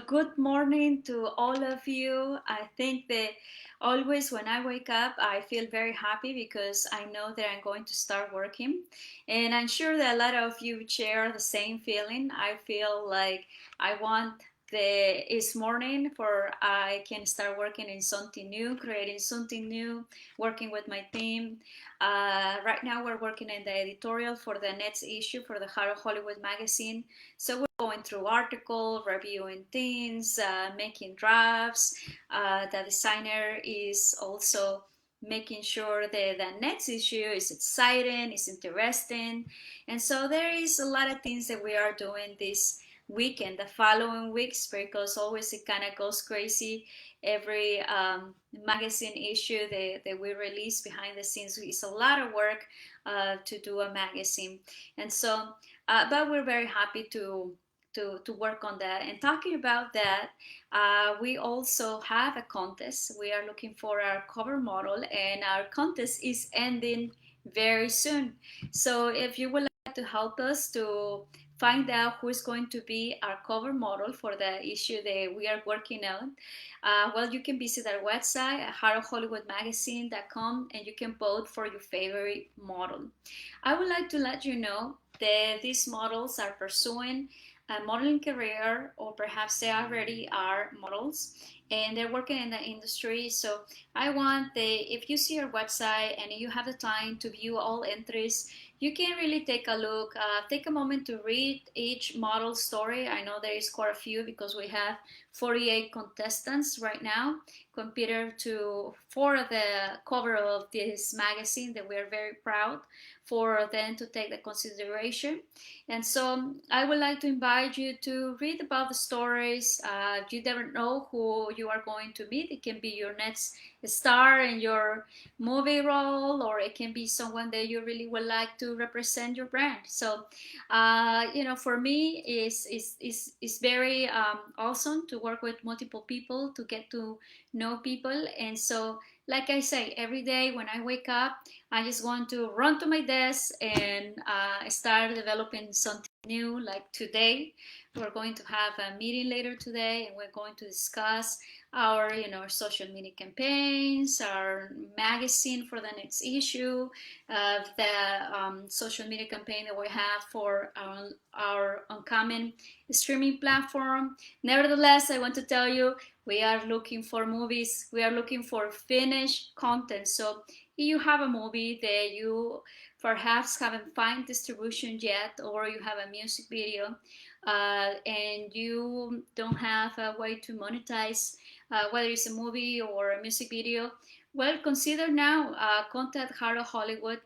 Good morning to all of you. I think that always when I wake up, I feel very happy because I know that I'm going to start working. And I'm sure that a lot of you share the same feeling. I feel like I want the it's morning for I can start working in something new, creating something new, working with my team. Right now, we're working in the editorial for the next issue for the Hollywood magazine. So going through article, reviewing things, making drafts. The designer is also making sure that the next issue is exciting, is interesting. And so there is a lot of things that we are doing this week and the following weeks because always it kind of goes crazy. Every magazine issue that we release behind the scenes is a lot of work to do a magazine. And so, but we're very happy to work on that. And talking about that, we also have a contest. We are looking for our cover model, and our contest is ending very soon. So if you would like to help us to find out who is going to be our cover model for the issue that we are working on, well, you can visit our website at hollywoodmagazine.com and you can vote for your favorite model. I would like to let you know that these models are pursuing a modeling career, or perhaps they already are models and they're working in the industry. So I want if you see our website and you have the time to view all entries, you can really take a look, take a moment to read each model story. I know there is quite a few because we have 48 contestants right now compared to for the cover of this magazine that we are very proud for them to take the consideration. And so I would like to invite you to read about the stories. You never know who you are going to meet. It can be your next star in your movie role, or it can be someone that you really would like to represent your brand. So, for me, it's very awesome to work with multiple people, to get to know people. And so, like I say, every day when I wake up, I just want to run to my desk and start developing something new. Like today, we're going to have a meeting later today, and we're going to discuss our, social media campaigns, our magazine for the next issue, the social media campaign that we have for our upcoming streaming platform. Nevertheless, I want to tell you, we are looking for movies. We are looking for finished content. So if you have a movie that you perhaps haven't found distribution yet, or you have a music video and you don't have a way to monetize, whether it's a movie or a music video, well, consider now, contact Heart of Hollywood,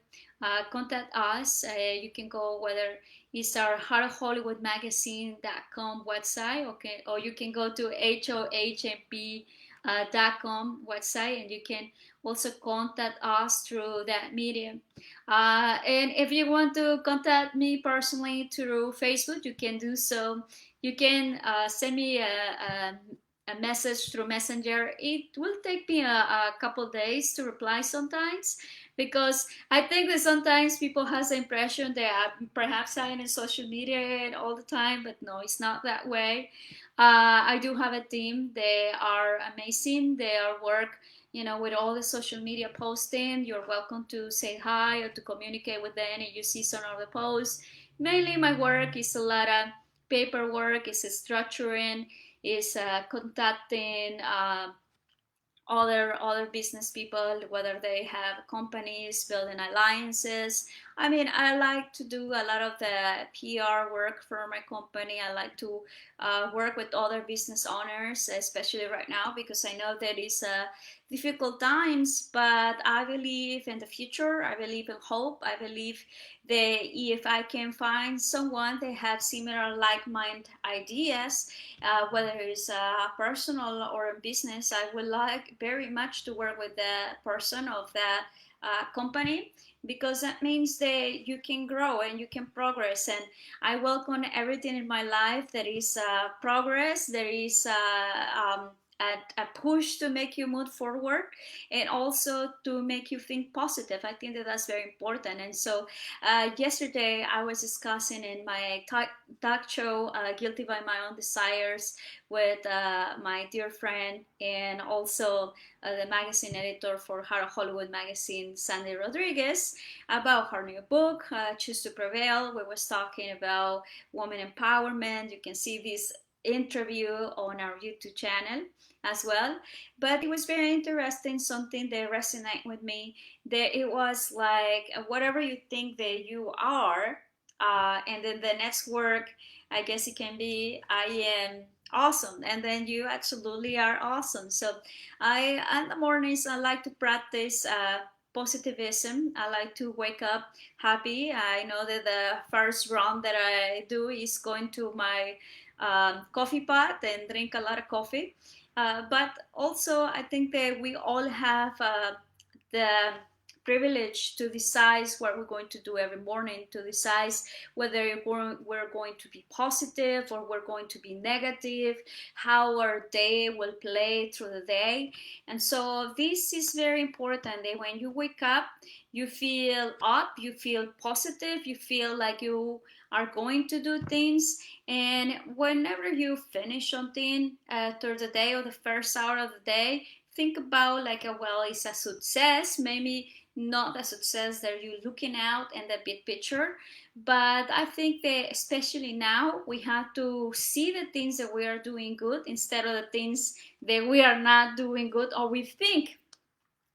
contact us. You can go whether it's our Heart of Hollywood magazine.com website, okay, or you can go to hohmp.com website, and you can also contact us through that medium. And if you want to contact me personally through Facebook, you can do so. You can send me a message through Messenger. It will take me a couple days to reply sometimes, because I think that sometimes people has the impression that perhaps I'm in social media all the time, but no, it's not that way. I do have a team. They are amazing. They are work, with all the social media posting. You're welcome to say hi or to communicate with them if you see some of the posts. Mainly my work is a lot of paperwork, is structuring, is contacting other business people, whether they have companies, building alliances. I mean, I like to do a lot of the PR work for my company. I like to work with other business owners, especially right now, because I know that it's difficult times, but I believe in the future. I believe in hope. I believe that if I can find someone that have similar like-minded ideas, whether it's a personal or a business, I would like very much to work with the person of that company, because that means that you can grow and you can progress. And I welcome everything in my life that is progress, there is a push to make you move forward, and also to make you think positive. I think that that's very important. And so yesterday I was discussing in my talk show, Guilty by My Own Desires, with my dear friend and also the magazine editor for Hollywood magazine, Sandy Rodriguez, about her new book, Choose to Prevail. We was talking about women empowerment. You can see this interview on our YouTube channel as well. But it was very interesting, something that resonated with me, that it was like whatever you think that you are, and then the next work, I guess it can be, I am awesome, and then you absolutely are awesome. So I, in the mornings, I like to practice positivism. I like to wake up happy. I know that the first round that I do is going to my coffee pot and drink a lot of coffee. But also, I think that we all have the privilege to decide what we're going to do every morning, to decide whether we're going to be positive or we're going to be negative, how our day will play through the day. And so this is very important, that when you wake up, you feel up, you feel positive, you feel like you are going to do things. And whenever you finish something through the day or the first hour of the day, think about like, well, it's a success, maybe not a success that you're looking out in the big picture. But I think that especially now, we have to see the things that we are doing good instead of the things that we are not doing good, or we think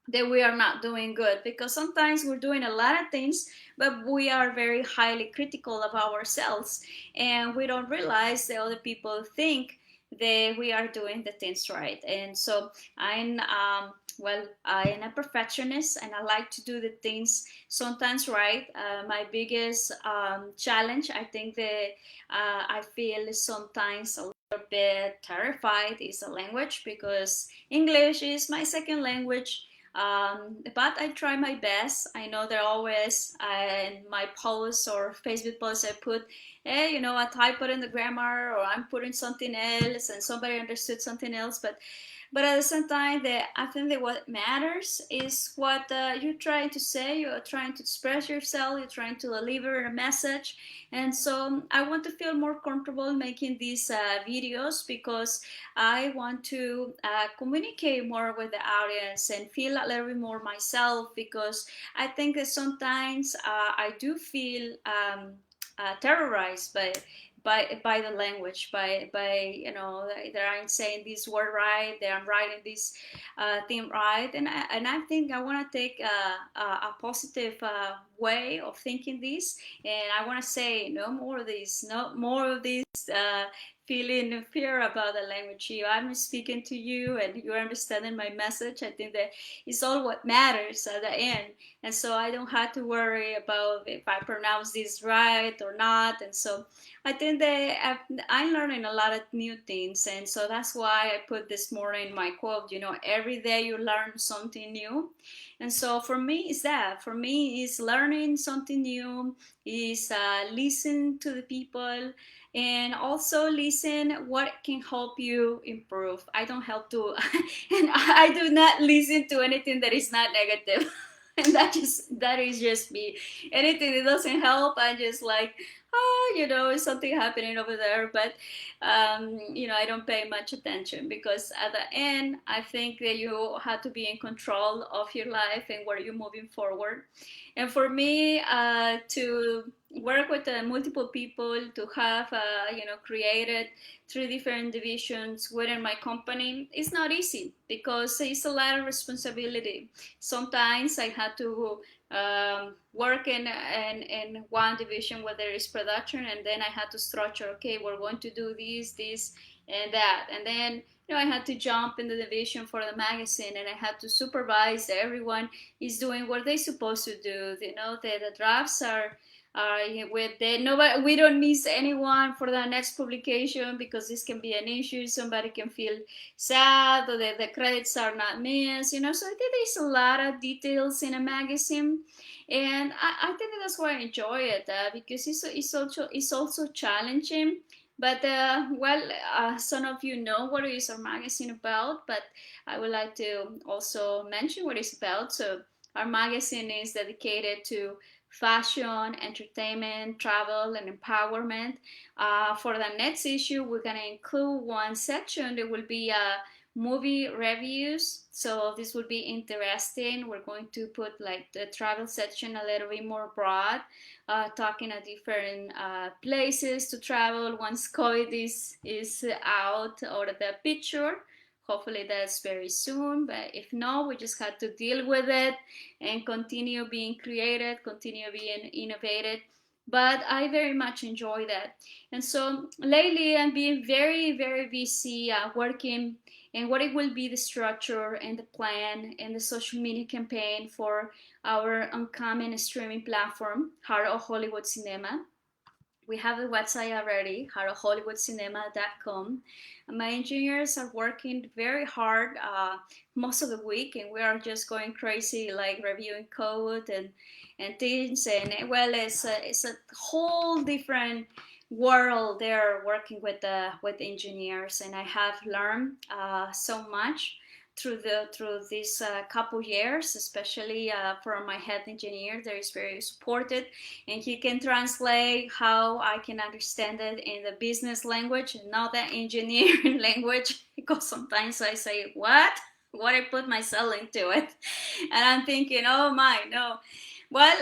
that we are not doing good, because sometimes we're doing a lot of things, but we are very highly critical of ourselves, and we don't realize that other people think that we are doing the things right. And so I'm I'm a perfectionist, and I like to do the things sometimes right. My biggest challenge, I think that I feel sometimes a little bit terrified, is the language, because English is my second language. But I try my best. I know that always in my posts or Facebook posts I put, hey, I type it in the grammar, or I'm putting something else and somebody understood something else. But at the same time, I think that what matters is what you're trying to say. You're trying to express yourself. You're trying to deliver a message. And so I want to feel more comfortable making these videos, because I want to communicate more with the audience and feel a little bit more myself, because I think that sometimes I do feel terrorized by the language, by either I'm saying this word right, that I'm writing this thing right. And I think I want to take a positive way of thinking this, and I want to say no more of this, no more of this feeling fear about the language. I'm speaking to you and you're understanding my message. I think that it's all what matters at the end. And so I don't have to worry about if I pronounce this right or not. And so I think that I'm learning a lot of new things. And so that's why I put this morning my quote, every day you learn something new. And so for me, it's that. For me, it's learning something new, is listen to the people, and also listen what can help you improve. I don't help to, and I do not listen to anything that is not negative. And that is just me. Anything that doesn't help, I just like, is something happening over there. But I don't pay much attention, because at the end, I think that you have to be in control of your life and where you're moving forward. And for me, to work with multiple people, to have created 3 different divisions within my company, it's not easy, because it's a lot of responsibility. Sometimes I had to work in one division where there is production, and then I had to structure, okay, we're going to do this and that. And then I had to jump in the division for the magazine, and I had to supervise that everyone is doing what they're supposed to do. The drafts are with the nobody. We don't miss anyone for the next publication, because this can be an issue. Somebody can feel sad, or the credits are not missed. So I think there's a lot of details in a magazine, and I think that's why I enjoy it, because it's also challenging. But well, some of you know what is our magazine about, but I would like to also mention what it's about. So our magazine is dedicated to fashion, entertainment, travel, and empowerment. For the next issue, we're gonna include one section that will be movie reviews. So this will be interesting. We're going to put like the travel section a little bit more broad, talking at different places to travel once COVID is out or the picture. Hopefully that's very soon, but if not, we just have to deal with it and continue being creative, continue being innovative. But I very much enjoy that. And so lately I'm being very, very busy working and what it will be the structure and the plan and the social media campaign for our upcoming streaming platform, Heart of Hollywood Cinema. We have a website already, heartofhollywoodcinema.com. My engineers are working very hard most of the week, and we are just going crazy, like reviewing code and things. And well, it's a whole different world there working with engineers, and I have learned so much through these couple years, especially from my head engineer. That is very supported, and he can translate how I can understand it in the business language and not the engineering language, because sometimes I say what I put myself into it, and I'm thinking, oh my, no. Well,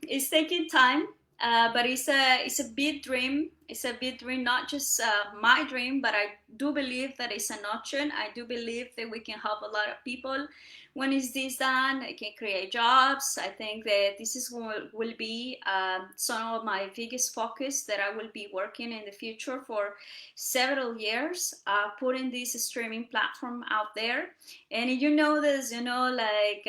it's taking time, but it's a big dream. It's a big dream, not just my dream, but I do believe that it's an option. I do believe that we can help a lot of people. When is this done? It can create jobs. I think that this is what will be some of my biggest focus that I will be working in the future for several years, putting this streaming platform out there. And you know this, like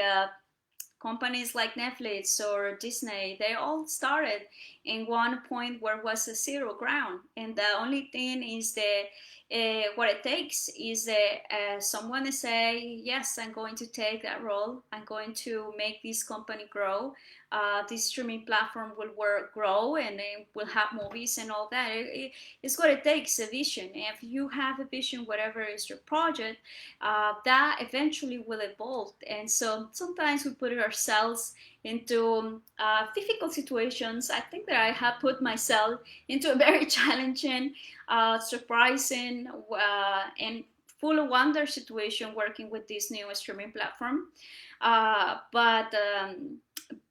companies like Netflix or Disney, they all started in one point where was a zero ground, and the only thing is that what it takes is that someone to say, yes, I'm going to take that role. I'm going to make this company grow. This streaming platform will grow, and it will have movies and all that. It's what it takes, a vision. If you have a vision, whatever is your project, that eventually will evolve. And so sometimes we put ourselves into difficult situations. I think that I have put myself into a very challenging, surprising, and full of wonder situation working with this new streaming platform.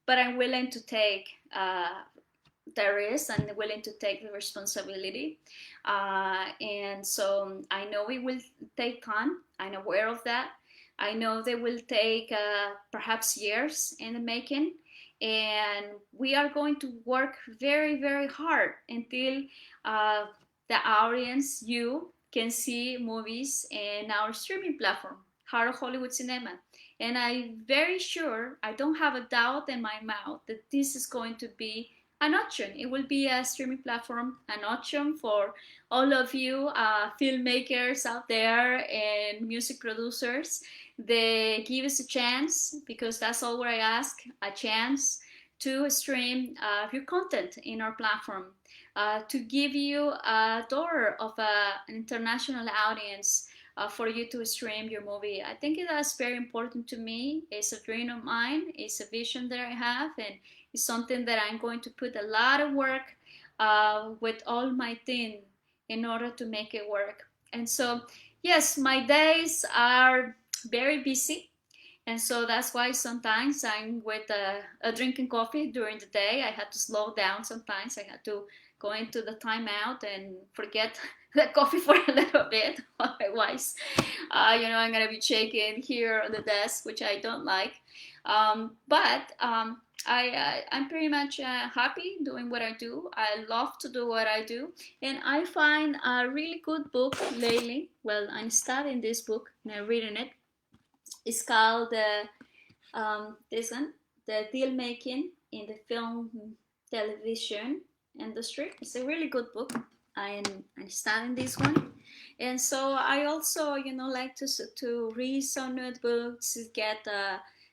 But I'm willing to take the risk and willing to take the responsibility. And so I know it will take time. I'm aware of that. I know they will take perhaps years in the making. And we are going to work very, very hard until uh, the audience, you, can see movies in our streaming platform, Heart of Hollywood Cinema. And I'm very sure, I don't have a doubt in my mouth that this is going to be an option. It will be a streaming platform, an option for all of you filmmakers out there and music producers. They give us a chance, because that's all I ask, a chance to stream your content in our platform, to give you a door of an international audience for you to stream your movie. I think that's very important to me. It's a dream of mine. It's a vision that I have, and it's something that I'm going to put a lot of work with all my team in order to make it work. And so, yes, my days are very busy. And so that's why sometimes I'm with drinking coffee during the day. I had to slow down sometimes. I had to go into the timeout and forget the coffee for a little bit. Otherwise, I'm going to be shaking here on the desk, which I don't like. But I'm pretty much happy doing what I do. I love to do what I do. And I find a really good book lately. Well, I'm studying this book and I'm reading it. It's called this one, The Deal Making in the Film Television Industry. It's a really good book. I'm studying this one, and so I also like to read some notebooks, get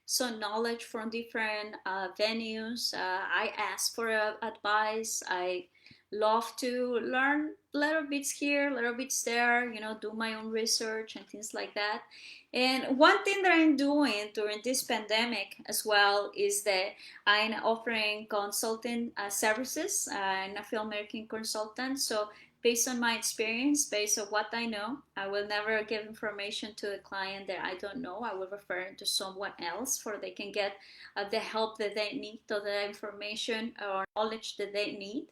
some knowledge from different venues. I ask for advice. I love to learn little bits here, little bits there, do my own research and things like that. And one thing that I'm doing during this pandemic as well is that I'm offering consulting services. I'm a filmmaking consultant. So based on my experience, based on what I know, I will never give information to a client that I don't know. I will refer to someone else for they can get the help that they need, or the information or knowledge that they need.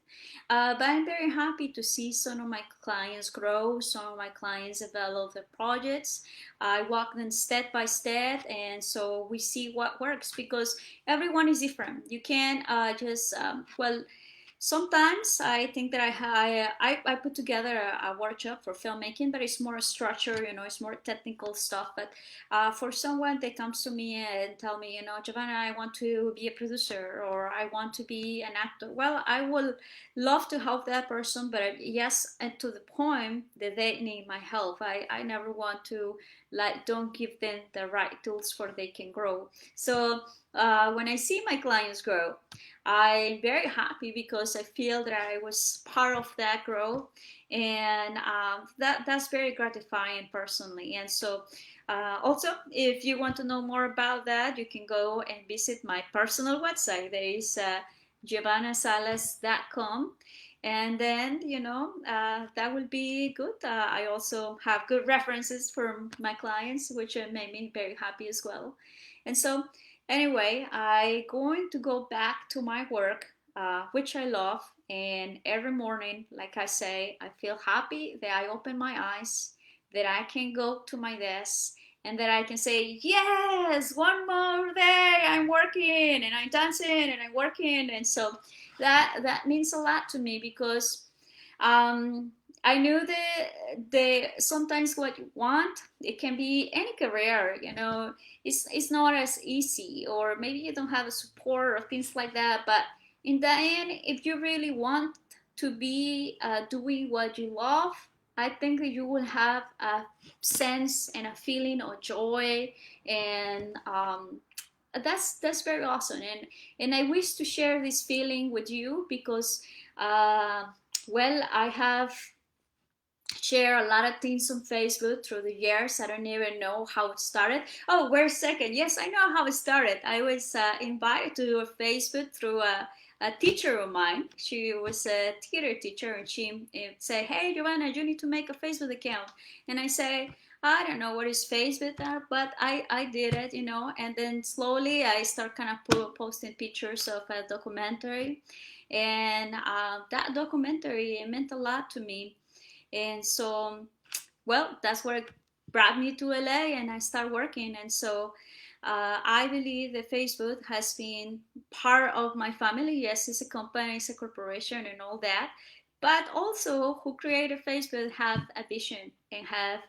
But I'm very happy to see some of my clients grow, some of my clients develop their projects. I walk them step by step, and so we see what works, because everyone is different. You can't just sometimes I think that I put together a workshop for filmmaking, but it's more structure, it's more technical stuff. But for someone that comes to me and tell me, Giovanna, I want to be a producer, or I want to be an actor. Well, I will love to help that person, but yes, and to the point that they need my help. I never want to, like, don't give them the right tools for they can grow. So when I see my clients grow, I'm very happy because I feel that I was part of that growth, and that's very gratifying personally. And so, also, if you want to know more about that, you can go and visit my personal website. There is giovannasalas.com. And then, that will be good. I also have good references from my clients, which made me very happy as well. And so, anyway, I going to go back to my work, which I love, and every morning, like I say, I feel happy that I open my eyes, that I can go to my desk, and that I can say, yes, one more day, I'm working, and I'm dancing, and I'm working, and so that means a lot to me, because um, I knew that sometimes what you want, it can be any career, it's not as easy, or maybe you don't have a support or things like that. But in the end, if you really want to be doing what you love, I think that you will have a sense and a feeling of joy, and that's very awesome. And I wish to share this feeling with you, because uh, well, I have share a lot of things on Facebook through the years. I don't even know how it started. Oh, wait a second. Yes, I know how it started. I was invited to Facebook through a teacher of mine. She was a theater teacher, and she said, "Hey, Giovanna, you need to make a Facebook account." And I say, I don't know what is Facebook, but I did it, and then slowly I start kind of posting pictures of a documentary. And that documentary, it meant a lot to me. And so, well, that's where it brought me to LA, and I started working. And so I believe that Facebook has been part of my family. Yes, it's a company, it's a corporation, and all that. But also, who created Facebook have a vision and have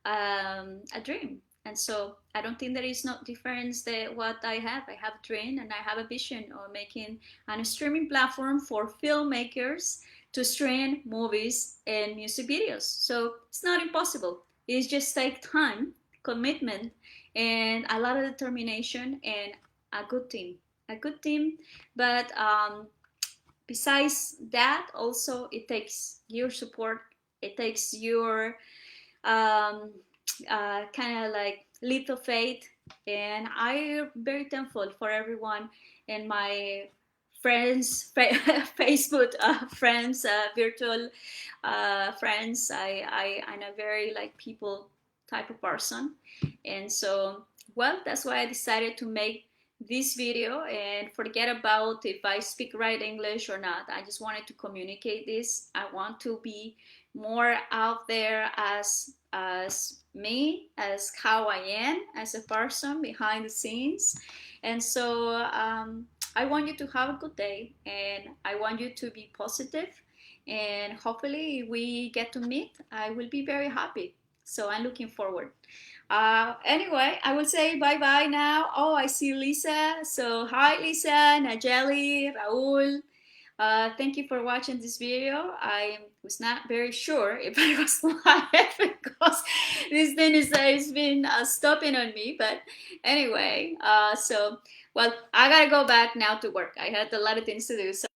a dream. And so I don't think there is no difference that what I have. I have a dream, and I have a vision of making a streaming platform for filmmakers to stream movies and music videos. So it's not impossible. It just takes time, commitment, and a lot of determination, and a good team. A good team. But besides that, also it takes your support. It takes your um, kind of like leap of faith. And I'm very thankful for everyone in my friends, Facebook friends, virtual friends. I'm a very like people type of person. And so, well, that's why I decided to make this video and forget about if I speak right English or not. I just wanted to communicate this. I want to be more out there as me, as how I am as a person behind the scenes. And so I want you to have a good day, and I want you to be positive, and hopefully we get to meet. I will be very happy. So I'm looking forward. Anyway, I will say bye bye now. Oh, I see Lisa. So hi Lisa, Najeli, Raul. Thank you for watching this video. I was not very sure if I was live because this thing is been stopping on me. But anyway, so well, I gotta go back now to work. I had a lot of things to do. So